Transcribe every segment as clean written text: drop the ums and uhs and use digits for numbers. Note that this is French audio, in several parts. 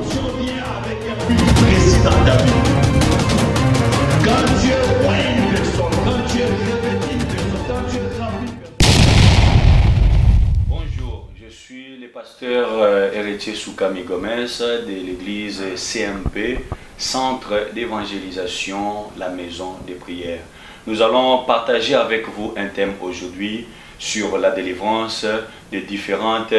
promotion vient avec un but précis dans ta vie. Quand tu es loin une personne, quand tu es revêtu une personne, quand tu es rempli une personne. Bonjour, je suis le pasteur héritier Soukami Gomez de l'église CMP, Centre d'évangélisation, la maison de prière. Nous allons partager avec vous un thème aujourd'hui sur la délivrance de différentes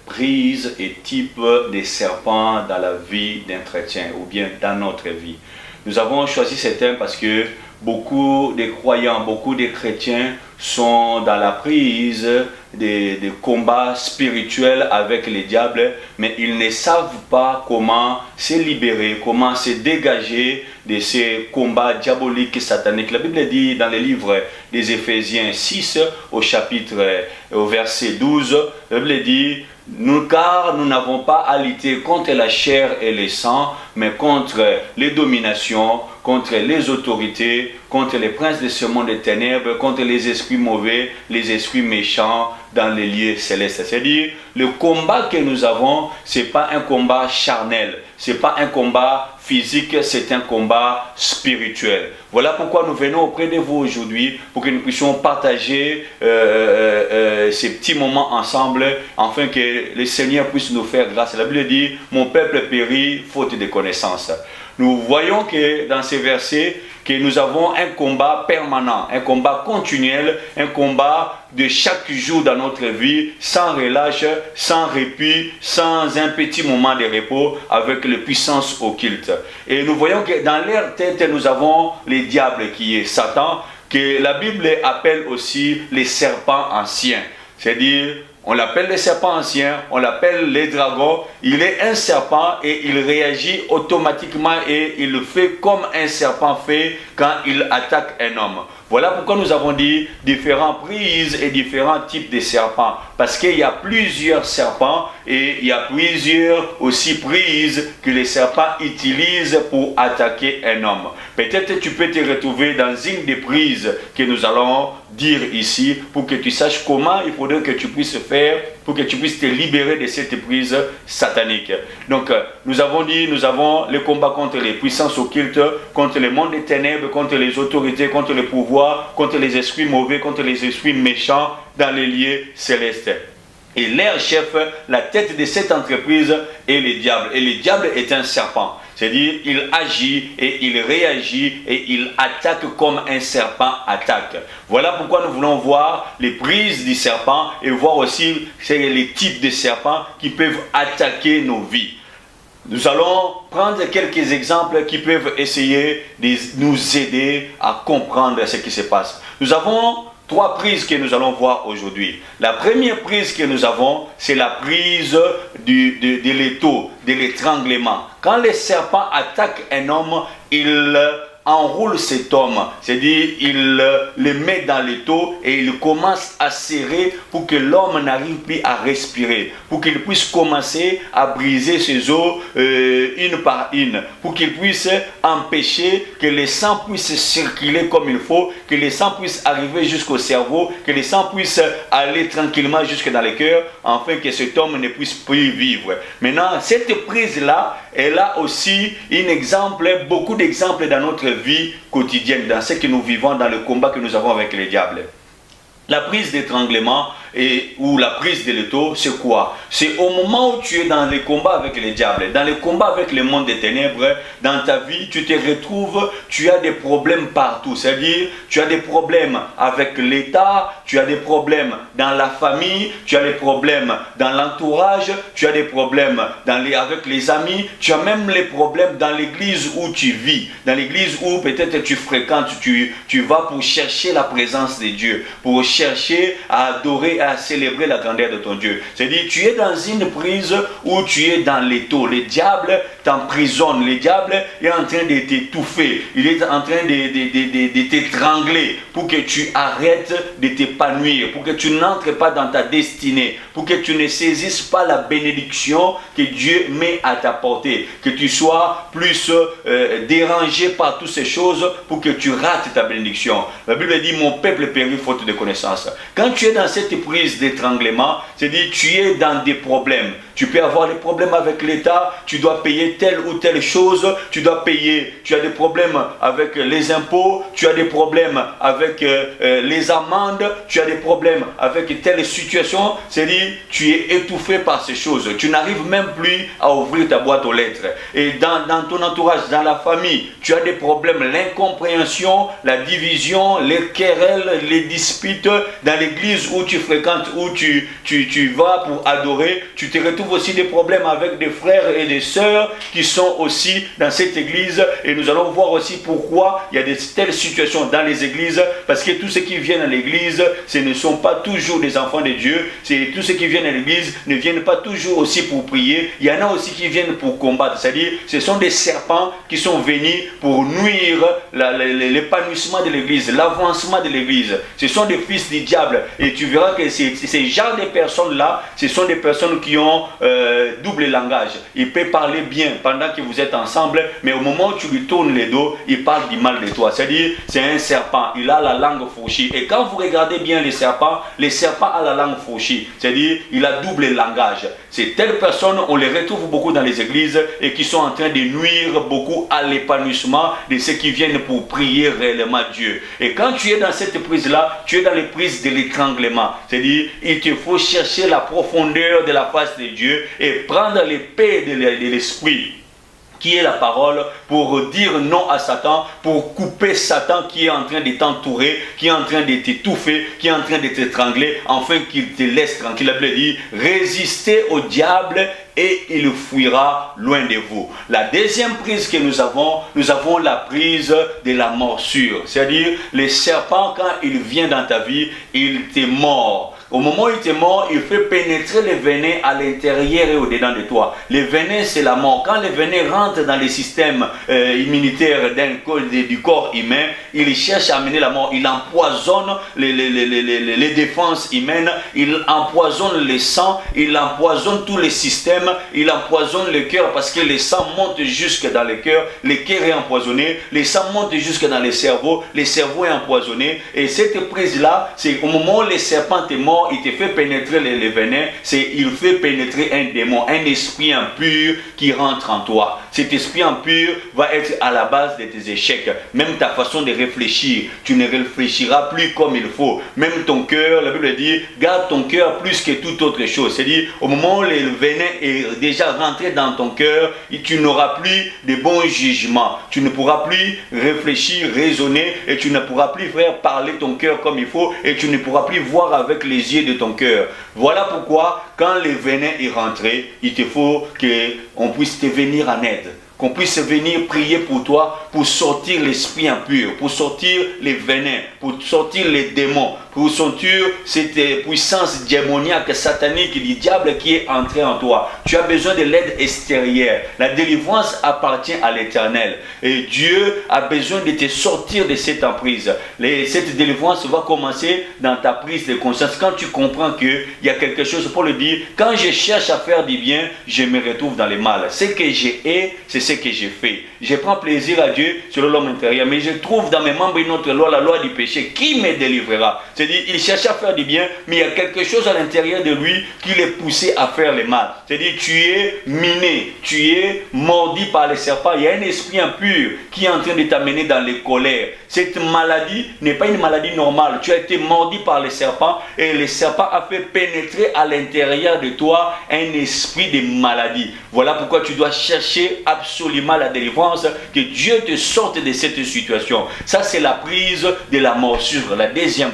prises et types de serpents dans la vie d'un chrétien ou bien dans notre vie. Nous avons choisi ce thème parce que beaucoup de croyants, beaucoup de chrétiens sont dans la prise des combats spirituels avec les diables, mais ils ne savent pas comment se libérer, comment se dégager de ces combats diaboliques et sataniques. La Bible dit dans le livre des Éphésiens 6, au verset 12, la Bible dit: car nous n'avons pas à lutter contre la chair et le sang, mais contre les dominations, contre les autorités, contre les princes de ce monde des ténèbres, contre les esprits mauvais, les esprits méchants dans les lieux célestes. C'est-à-dire, le combat que nous avons, ce n'est pas un combat charnel, ce n'est pas un combat physique, c'est un combat spirituel. Voilà pourquoi nous venons auprès de vous aujourd'hui, pour que nous puissions partager ces petits moments ensemble, afin que le Seigneur puisse nous faire grâce. La Bible dit: mon peuple périt faute de connaissance. Nous voyons que dans ces versets, que nous avons un combat permanent, un combat continuel, un combat de chaque jour dans notre vie, sans relâche, sans répit, sans un petit moment de repos, avec les puissances occultes. Et nous voyons que dans leur tête, nous avons les diables qui est Satan, que la Bible appelle aussi les serpents anciens. C'est-à-dire, on l'appelle les serpents anciens, on l'appelle les dragons. Il est un serpent et il réagit automatiquement et il fait comme un serpent fait quand il attaque un homme. Voilà pourquoi nous avons dit différentes prises et différents types de serpents. Parce qu'il y a plusieurs serpents et il y a plusieurs aussi prises que les serpents utilisent pour attaquer un homme. Peut-être tu peux te retrouver dans une des prises que nous allons dire ici pour que tu saches comment il faudrait que tu puisses faire pour que tu puisses te libérer de cette prise satanique. Donc, nous avons dit, nous avons le combat contre les puissances occultes, contre le monde des ténèbres, contre les autorités, contre le pouvoir, contre les esprits mauvais, contre les esprits méchants dans les lieux célestes. Et leur chef, la tête de cette entreprise est le diable. Et le diable est un serpent. C'est-à-dire, il agit et il réagit et il attaque comme un serpent attaque. Voilà pourquoi nous voulons voir les prises du serpent et voir aussi les types de serpents qui peuvent attaquer nos vies. Nous allons prendre quelques exemples qui peuvent essayer de nous aider à comprendre ce qui se passe. Nous avons trois prises que nous allons voir aujourd'hui. La première prise que nous avons, c'est la prise de l'étau, de l'étranglement. Quand le serpent attaque un homme, il enroule cet homme, c'est-à-dire il le met dans l'étau et il commence à serrer pour que l'homme n'arrive plus à respirer, pour qu'il puisse commencer à briser ses os une par une, pour qu'il puisse empêcher que le sang puisse circuler comme il faut, que le sang puisse arriver jusqu'au cerveau, que le sang puisse aller tranquillement jusque dans le cœur, afin que cet homme ne puisse plus vivre. Maintenant, cette prise-là, elle a aussi un exemple, beaucoup d'exemples dans notre vie quotidienne, dans ce que nous vivons, dans le combat que nous avons avec les diables. La prise d'étranglement ou la prise de l'étau, c'est quoi? C'est au moment où tu es dans le combat avec les diables, dans le combat avec le monde des ténèbres, dans ta vie, tu te retrouves, tu as des problèmes partout. C'est-à-dire, tu as des problèmes avec l'État, tu as des problèmes dans la famille, tu as des problèmes dans l'entourage, tu as des problèmes avec les amis, tu as même les problèmes dans l'église où tu vis, dans l'église où peut-être tu fréquentes, tu vas pour chercher la présence de Dieu, pour chercher à adorer, à célébrer la grandeur de ton Dieu. C'est-à-dire, tu es dans une prise où tu es dans l'étau. Le diable t'emprisonne. Le diable est en train de t'étouffer. Il est en train de t'étrangler pour que tu arrêtes de t'épanouir, pour que tu n'entres pas dans ta destinée, pour que tu ne saisisses pas la bénédiction que Dieu met à ta portée, que tu sois plus dérangé par toutes ces choses pour que tu rates ta bénédiction. La Bible dit: mon peuple périt faute de connaissance. Quand tu es dans cette prise d'étranglement, c'est-à-dire tu es dans des problèmes. Tu peux avoir des problèmes avec l'État, tu dois payer telle ou telle chose, tu dois payer, tu as des problèmes avec les impôts, tu as des problèmes avec les amendes, tu as des problèmes avec telle situation, c'est-à-dire tu es étouffé par ces choses. Tu n'arrives même plus à ouvrir ta boîte aux lettres. Et dans ton entourage, dans la famille, tu as des problèmes, l'incompréhension, la division, les querelles, les disputes. Dans l'église où tu fréquentes, où tu vas pour adorer, tu te retrouves aussi des problèmes avec des frères et des sœurs qui sont aussi dans cette église. Et nous allons voir aussi pourquoi il y a de telles situations dans les églises, parce que tous ceux qui viennent à l'église, ce ne sont pas toujours des enfants de Dieu. Tous ceux qui viennent à l'église ne viennent pas toujours aussi pour prier. Il y en a aussi qui viennent pour combattre, c'est-à-dire ce sont des serpents qui sont venus pour nuire l'épanouissement de l'église, l'avancement de l'église. Ce sont des fils du diable, et tu verras que ces genres de personnes-là, ce sont des personnes qui ont double langage. Il peut parler bien pendant que vous êtes ensemble, mais au moment où tu lui tournes les dos, il parle du mal de toi. C'est-à-dire, c'est un serpent, il a la langue fourchue. Et quand vous regardez bien les serpents a la langue fourchue. C'est-à-dire, il a double langage. Ces telles personnes, on les retrouve beaucoup dans les églises et qui sont en train de nuire beaucoup à l'épanouissement de ceux qui viennent pour prier réellement Dieu. Et quand tu es dans cette prise-là, tu es dans les prises de l'étranglement. C'est-à-dire, il te faut chercher la profondeur de la face de Dieu et prendre l'épée de l'esprit, qui est la parole, pour dire non à Satan, pour couper Satan qui est en train de t'entourer, qui est en train de t'étouffer, qui est en train de t'étrangler, afin qu'il te laisse tranquille. La Bible dit, résistez au diable et il fuira loin de vous. La deuxième prise que nous avons la prise de la morsure. C'est-à-dire, le serpent, quand il vient dans ta vie, il te mord. Au moment où il te mord, il fait pénétrer le venin à l'intérieur et au-dedans de toi. Le venin, c'est la mort. Quand le venin rentre dans les systèmes immunitaires du corps humain, il cherche à amener la mort. Il empoisonne les défenses humaines, il empoisonne le sang, il empoisonne tous les systèmes, il empoisonne le cœur, parce que le sang monte jusque dans le cœur est empoisonné, le sang monte jusque dans le cerveau est empoisonné. Et cette prise-là, c'est au moment où le serpent est mort, il te fait pénétrer les venins, il fait pénétrer un démon, un esprit impur qui rentre en toi. Cet esprit impur va être à la base de tes échecs. Même ta façon de réfléchir, tu ne réfléchiras plus comme il faut. Même ton cœur, la Bible dit, garde ton cœur plus que toute autre chose. C'est-à-dire, au moment où le venin est déjà rentré dans ton cœur, tu n'auras plus de bons jugements. Tu ne pourras plus réfléchir, raisonner, et tu ne pourras plus faire parler ton cœur comme il faut, et tu ne pourras plus voir avec les yeux de ton cœur. Voilà pourquoi, quand le venin est rentré, il te faut qu'on puisse te venir en aide, qu'on puisse venir prier pour toi, pour sortir l'esprit impur, pour sortir les venins, pour sortir les démons, pour sortir cette puissance démoniaque, satanique du diable qui est entrée en toi. Tu as besoin de l'aide extérieure. La délivrance appartient à l'Éternel. Et Dieu a besoin de te sortir de cette emprise. Cette délivrance va commencer dans ta prise de conscience. Quand tu comprends qu'il y a quelque chose, pour le dire, quand je cherche à faire du bien, je me retrouve dans le mal. Ce que j'ai, c'est ce que j'ai fait. Je prends plaisir à Dieu sur l'homme intérieur, mais je trouve dans mes membres une autre loi, la loi du péché. Qui me délivrera? C'est-à-dire, il cherche à faire du bien, mais il y a quelque chose à l'intérieur de lui qui l'est poussé à faire le mal. C'est-à-dire, tu es miné, tu es mordu par les serpents. Il y a un esprit impur qui est en train de t'amener dans les colères. Cette maladie n'est pas une maladie normale. Tu as été mordu par les serpents et le serpent a fait pénétrer à l'intérieur de toi un esprit de maladie. Voilà pourquoi tu dois chercher absolument la délivrance, que Dieu te sorte de cette situation. Ça, c'est la prise de la morsure, la deuxième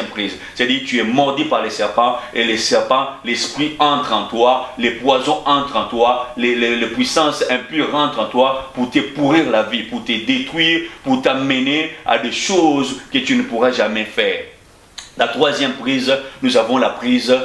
prise. C'est-à-dire, tu es mordu par les serpents et les serpents, l'esprit entre en toi, les poisons entrent en toi, les puissances impures rentrent en toi pour te pourrir la vie, pour te détruire, pour t'amener à des choses que tu ne pourras jamais faire. La troisième prise, nous avons la prise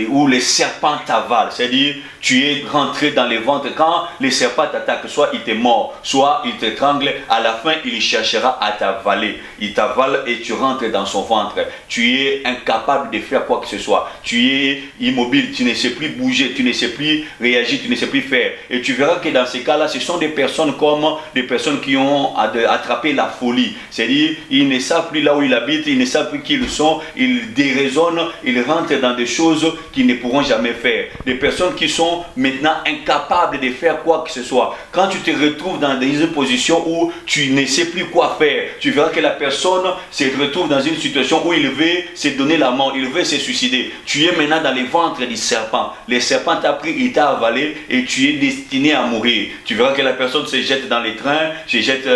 où les serpents t'avalent. C'est-à-dire, tu es rentré dans les ventres. Quand les serpents t'attaquent, soit il te mord, soit il t'étrangle. À la fin, il cherchera à t'avaler. Il t'avale et tu rentres dans son ventre. Tu es incapable de faire quoi que ce soit. Tu es immobile, tu ne sais plus bouger, tu ne sais plus réagir, tu ne sais plus faire. Et tu verras que dans ces cas-là, ce sont des personnes comme des personnes qui ont attrapé la folie. C'est-à-dire, ils ne savent plus là où ils habitent, ils ne savent plus qui ils sont. Ils déraisonnent, ils rentrent dans des choses qu'ils ne pourront jamais faire. Des personnes qui sont maintenant incapables de faire quoi que ce soit. Quand tu te retrouves dans une position où tu ne sais plus quoi faire, tu verras que la personne se retrouve dans une situation où il veut se donner la mort, il veut se suicider. Tu es maintenant dans les ventres du serpent. Le serpent t'a pris, il t'a avalé et tu es destiné à mourir. Tu verras que la personne se jette dans les trains, se jette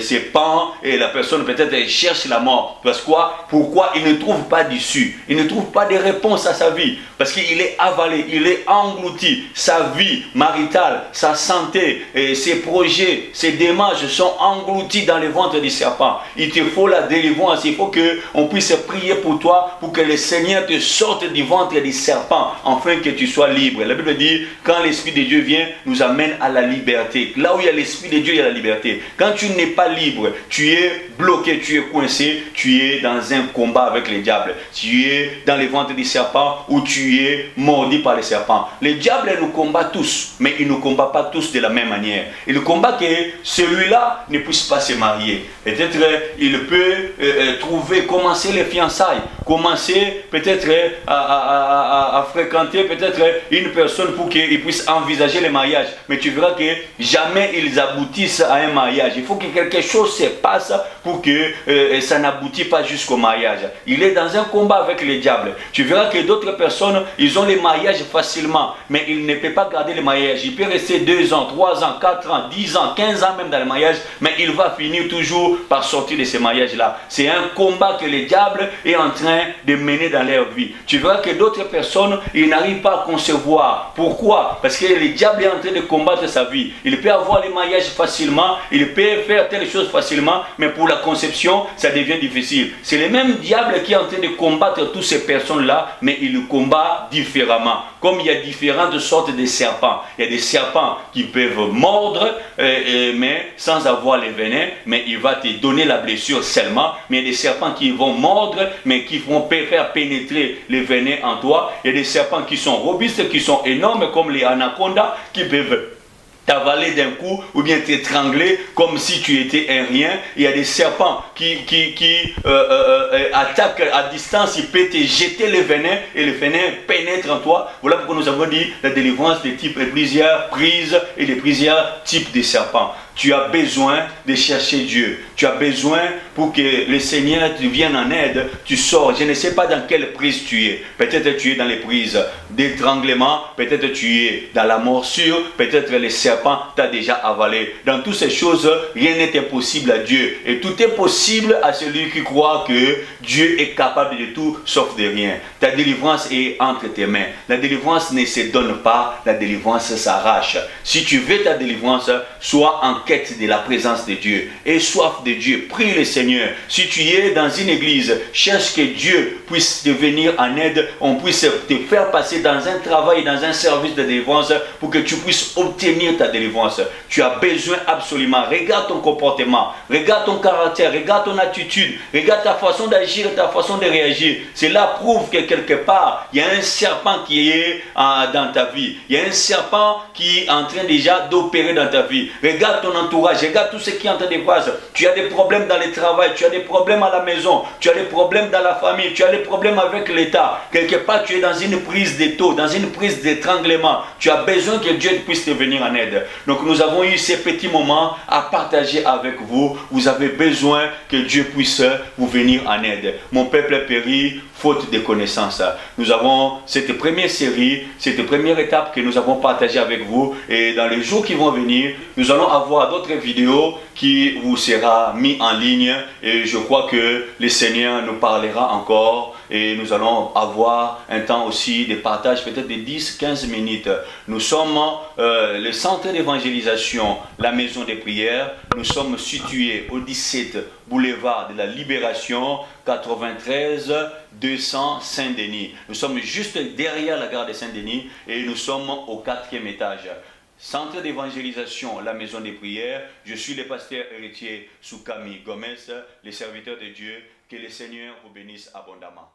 ses pans et la personne peut-être cherche la mort. Parce quoi? Pourquoi? Il ne trouve pas d'issue. Il ne trouve pas de réponse à sa vie. Parce qu'il est avalé, il est englouti. Sa vie maritale, sa santé, ses projets, ses démarches sont engloutis dans le ventre du serpent. Il te faut la délivrance. Il faut qu'on puisse prier pour toi, pour que le Seigneur te sorte du ventre du serpent, afin que tu sois libre. La Bible dit, quand l'Esprit de Dieu vient, nous amène à la liberté. Là où il y a l'Esprit de Dieu, il y a la liberté. Quand tu n'es pas libre, tu es bloqué, tu es coincé, tu es dans un combat avec le diable. Tu es dans le ventre du serpent ou tu es mordu par le serpent. Le diable nous combat tous, mais il ne nous combat pas tous de la même manière. Il combat que celui-là ne puisse pas se marier. Peut-être il peut commencer les fiançailles, commencer peut-être à fréquenter peut-être une personne pour qu'il puisse envisager le mariage. Mais tu verras que jamais ils aboutissent à un mariage. Il faut que quelque chose se passe pour que ça n'aboutit pas jusqu'au mariage. Il est dans un combat avec le diable. Tu verras que d'autres personnes, ils ont les mariages facilement, mais ils ne peuvent pas garder le mariage. Il peut rester 2 ans, 3 ans, 4 ans, 10 ans, 15 ans même dans le mariage, mais il va finir toujours par sortir de ces mariages-là. C'est un combat que le diable est en train de mener dans leur vie. Tu verras que d'autres personnes, ils n'arrivent pas à concevoir. Pourquoi? Parce que le diable est en train de combattre sa vie. Il peut avoir le mariage facilement, il peut faire telle chose facilement, mais pour la conception, ça devient difficile. C'est le même diable qui est en train de combattre toutes ces personnes-là, mais il le combat différemment. Comme il y a différentes sortes de serpents. Il y a des serpents qui peuvent mordre, mais sans avoir les venins, mais il va te donner la blessure seulement. Mais il y a des serpents qui vont mordre, mais qui vont faire pénétrer les venins en toi. Il y a des serpents qui sont robustes, qui sont énormes, comme les anacondas, qui peuvent t'avaler d'un coup ou bien t'étrangler comme si tu étais un rien. Il y a des serpents qui attaquent à distance, ils peuvent te jeter le venin et le venin pénètre en toi. Voilà pourquoi nous avons dit la délivrance de type plusieurs prises et de plusieurs types de serpents. Tu as besoin de chercher Dieu. Tu as besoin pour que le Seigneur te vienne en aide. Tu sors. Je ne sais pas dans quelle prise tu es. Peut-être tu es dans les prises d'étranglement. Peut-être tu es dans la morsure. Peut-être le serpent t'a déjà avalé. Dans toutes ces choses, rien n'est impossible à Dieu. Et tout est possible à celui qui croit que Dieu est capable de tout sauf de rien. Ta délivrance est entre tes mains. La délivrance ne se donne pas. La délivrance s'arrache. Si tu veux ta délivrance, sois en quête de la présence de Dieu. Aie soif de Dieu. Prie le Seigneur. Si tu es dans une église, cherche que Dieu puisse te venir en aide. On puisse te faire passer dans un travail, dans un service de délivrance pour que tu puisses obtenir ta délivrance. Tu as besoin absolument. Regarde ton comportement. Regarde ton caractère. Regarde ton attitude. Regarde ta façon d'agir, ta façon de réagir. Cela prouve que quelque part, il y a un serpent qui est dans ta vie. Il y a un serpent qui est en train déjà d'opérer dans ta vie. Regarde ton entourage, regarde tout ce qui est en train de voir. Tu as des problèmes dans le travail, tu as des problèmes à la maison, tu as des problèmes dans la famille, tu as des problèmes avec l'État. Quelque part, tu es dans une prise d'étau, dans une prise d'étranglement. Tu as besoin que Dieu puisse te venir en aide. Donc nous avons eu ces petits moments à partager avec vous. Vous avez besoin que Dieu puisse vous venir en aide. Mon peuple périt faute de connaissances. Nous avons cette première série, cette première étape que nous avons partagée avec vous. Et dans les jours qui vont venir, nous allons avoir d'autres vidéos qui vous sera mis en ligne. Et je crois que le Seigneur nous parlera encore. Et nous allons avoir un temps aussi de partage, peut-être de 10-15 minutes. Nous sommes le centre d'évangélisation, la maison des prières. Nous sommes situés au 17 boulevard de la Libération, 93 200 Saint-Denis. Nous sommes juste derrière la gare de Saint-Denis et nous sommes au 4e étage. Centre d'évangélisation, la maison des prières. Je suis le pasteur héritier Soukami Gomez, le serviteur de Dieu. Que le Seigneur vous bénisse abondamment.